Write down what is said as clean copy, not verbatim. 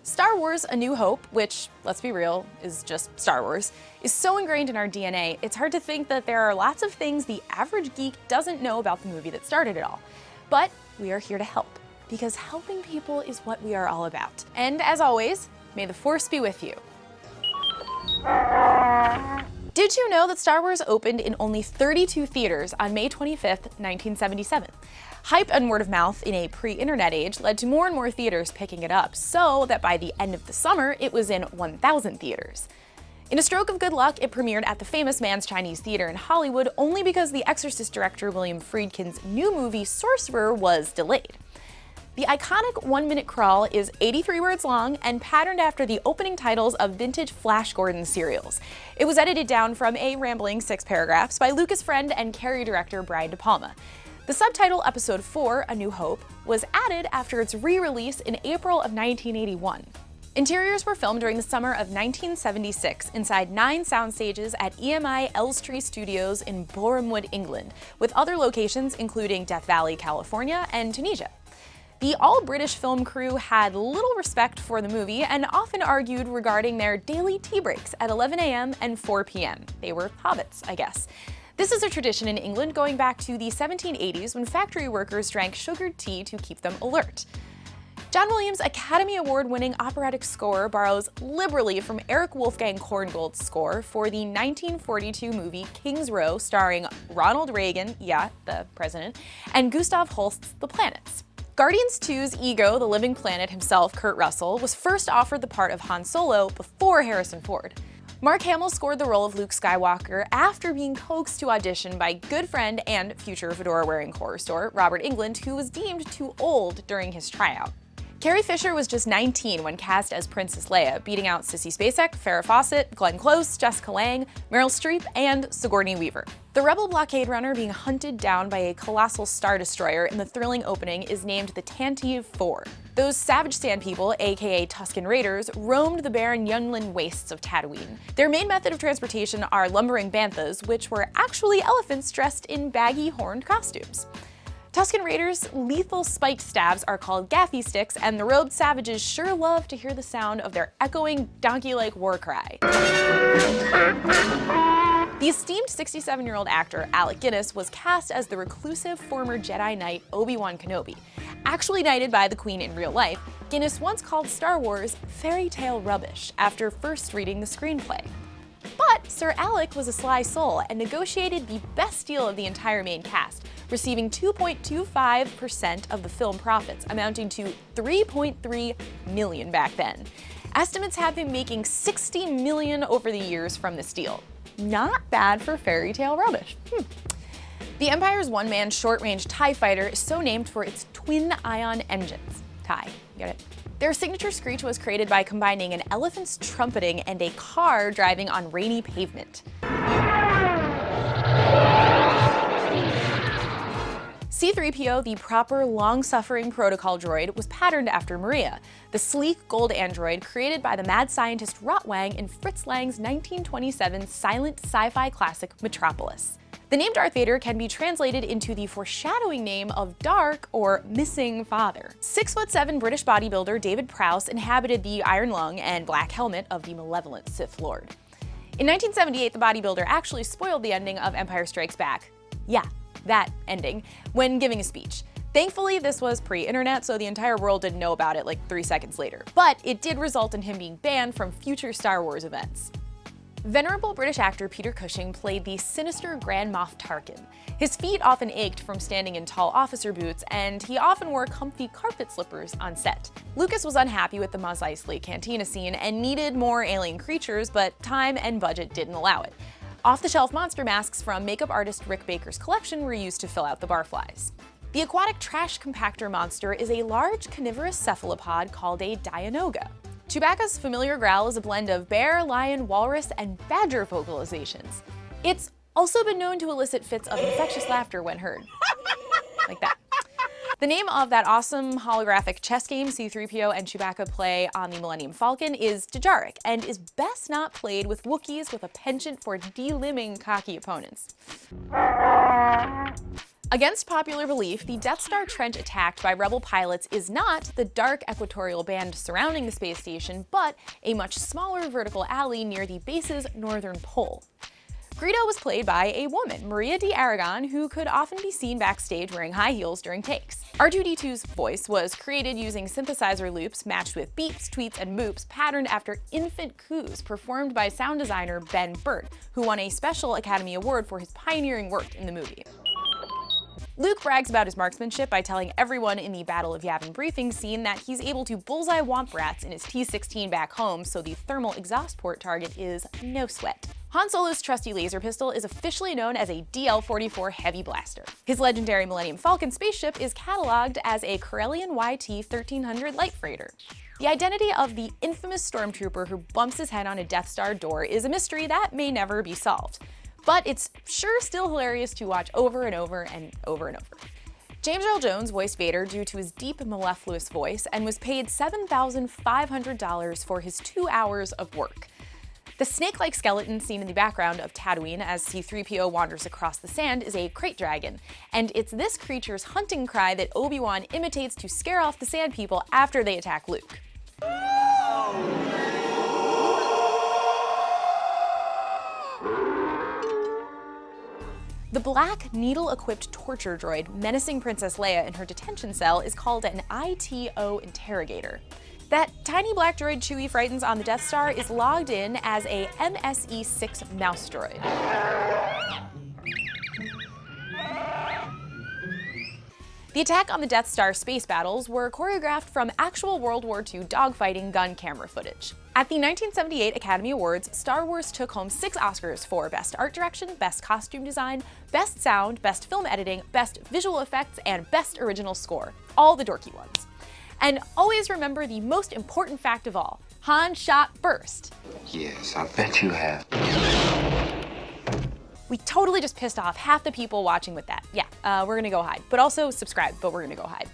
Star Wars: A New Hope, which, let's be real, is just Star Wars, is so ingrained in our DNA, it's hard to think that there are lots of things the average geek doesn't know about the movie that started it all. But we are here to help, because helping people is what we are all about. And as always, may the Force be with you. Did you know that Star Wars opened in only 32 theaters on May 25th, 1977? Hype and word of mouth in a pre-internet age led to more and more theaters picking it up, so that by the end of the summer, it was in 1,000 theaters. In a stroke of good luck, it premiered at the famous Mann's Chinese Theater in Hollywood only because The Exorcist director William Friedkin's new movie Sorcerer was delayed. The iconic one-minute crawl is 83 words long and patterned after the opening titles of vintage Flash Gordon serials. It was edited down from a rambling 6 paragraphs by Lucas friend and Carrie director Brian De Palma. The subtitle Episode 4, A New Hope, was added after its re-release in April of 1981. Interiors were filmed during the summer of 1976 inside 9 sound stages at EMI Elstree Studios in Borehamwood, England, with other locations including Death Valley, California, and Tunisia. The all-British film crew had little respect for the movie and often argued regarding their daily tea breaks at 11 a.m. and 4 p.m. They were hobbits, I guess. This is a tradition in England going back to the 1780s when factory workers drank sugared tea to keep them alert. John Williams' Academy Award-winning operatic score borrows liberally from Eric Wolfgang Korngold's score for the 1942 movie King's Row, starring Ronald Reagan, yeah, the president, and Gustav Holst's The Planets. Guardians 2's Ego, the living planet himself, Kurt Russell, was first offered the part of Han Solo before Harrison Ford. Mark Hamill scored the role of Luke Skywalker after being coaxed to audition by good friend and future fedora-wearing horror star Robert Englund, who was deemed too old during his tryout. Carrie Fisher was just 19 when cast as Princess Leia, beating out Sissy Spacek, Farrah Fawcett, Glenn Close, Jessica Lange, Meryl Streep, and Sigourney Weaver. The rebel blockade runner being hunted down by a colossal star destroyer in the thrilling opening is named the Tantive 4. Those savage sand people, aka Tusken Raiders, roamed the barren Yunlin wastes of Tatooine. Their main method of transportation are lumbering banthas, which were actually elephants dressed in baggy horned costumes. Tusken Raiders' lethal spiked stabs are called gaffy sticks, and the robed savages sure love to hear the sound of their echoing, donkey-like war cry. The esteemed 67-year-old actor Alec Guinness was cast as the reclusive former Jedi Knight Obi-Wan Kenobi. Actually knighted by the Queen in real life, Guinness once called Star Wars fairy tale rubbish after first reading the screenplay. But Sir Alec was a sly soul and negotiated the best deal of the entire main cast, receiving 2.25% of the film profits, amounting to $3.3 million back then. Estimates have him making $60 million over the years from this deal. Not bad for fairy tale rubbish. The Empire's one-man short-range TIE fighter is so named for its twin-ion engines. TIE, get it? Their signature screech was created by combining an elephant's trumpeting and a car driving on rainy pavement. C-3PO, the proper, long-suffering protocol droid, was patterned after Maria, the sleek gold android created by the mad scientist Rotwang in Fritz Lang's 1927 silent sci-fi classic Metropolis. The name Darth Vader can be translated into the foreshadowing name of Dark or Missing Father. 6'7" British bodybuilder David Prowse inhabited the iron lung and black helmet of the malevolent Sith Lord. In 1978, the bodybuilder actually spoiled the ending of Empire Strikes Back. Yeah, that ending, when giving a speech. Thankfully, this was pre-internet, so the entire world didn't know about it like 3 seconds later. But it did result in him being banned from future Star Wars events. Venerable British actor Peter Cushing played the sinister Grand Moff Tarkin. His feet often ached from standing in tall officer boots, and he often wore comfy carpet slippers on set. Lucas was unhappy with the Mos Eisley Cantina scene and needed more alien creatures, but time and budget didn't allow it. Off-the-shelf monster masks from makeup artist Rick Baker's collection were used to fill out the barflies. The aquatic trash compactor monster is a large carnivorous cephalopod called a Dianoga. Chewbacca's familiar growl is a blend of bear, lion, walrus, and badger vocalizations. It's also been known to elicit fits of infectious laughter when heard. Like that. The name of that awesome holographic chess game C-3PO and Chewbacca play on the Millennium Falcon is Dejarik, and is best not played with Wookiees with a penchant for delimbing cocky opponents. Against popular belief, the Death Star trench attacked by Rebel pilots is not the dark equatorial band surrounding the space station, but a much smaller vertical alley near the base's northern pole. Greedo was played by a woman, Maria de Aragon, who could often be seen backstage wearing high heels during takes. R2-D2's voice was created using synthesizer loops matched with beeps, tweets, and moops patterned after infant coos performed by sound designer Ben Burt, who won a special Academy Award for his pioneering work in the movie. Luke brags about his marksmanship by telling everyone in the Battle of Yavin briefing scene that he's able to bullseye womp rats in his T-16 back home, so the thermal exhaust port target is no sweat. Han Solo's trusty laser pistol is officially known as a DL-44 heavy blaster. His legendary Millennium Falcon spaceship is cataloged as a Corellian YT-1300 light freighter. The identity of the infamous stormtrooper who bumps his head on a Death Star door is a mystery that may never be solved. But it's sure still hilarious to watch over and over and over and over. James Earl Jones voiced Vader due to his deep, mellifluous voice and was paid $7,500 for his 2 hours of work. The snake-like skeleton seen in the background of Tatooine as C-3PO wanders across the sand is a crate dragon, and it's this creature's hunting cry that Obi-Wan imitates to scare off the Sand People after they attack Luke. The black, needle-equipped torture droid menacing Princess Leia in her detention cell is called an ITO interrogator. That tiny black droid Chewie frightens on the Death Star is logged in as a MSE-6 mouse droid. The attack on the Death Star space battles were choreographed from actual World War II dogfighting gun camera footage. At the 1978 Academy Awards, Star Wars took home 6 Oscars for Best Art Direction, Best Costume Design, Best Sound, Best Film Editing, Best Visual Effects, and Best Original Score. All the dorky ones. And always remember the most important fact of all: Han shot first. Yes, I bet you have. We totally just pissed off half the people watching with that. Yeah, we're gonna go hide. But also subscribe, but we're gonna go hide.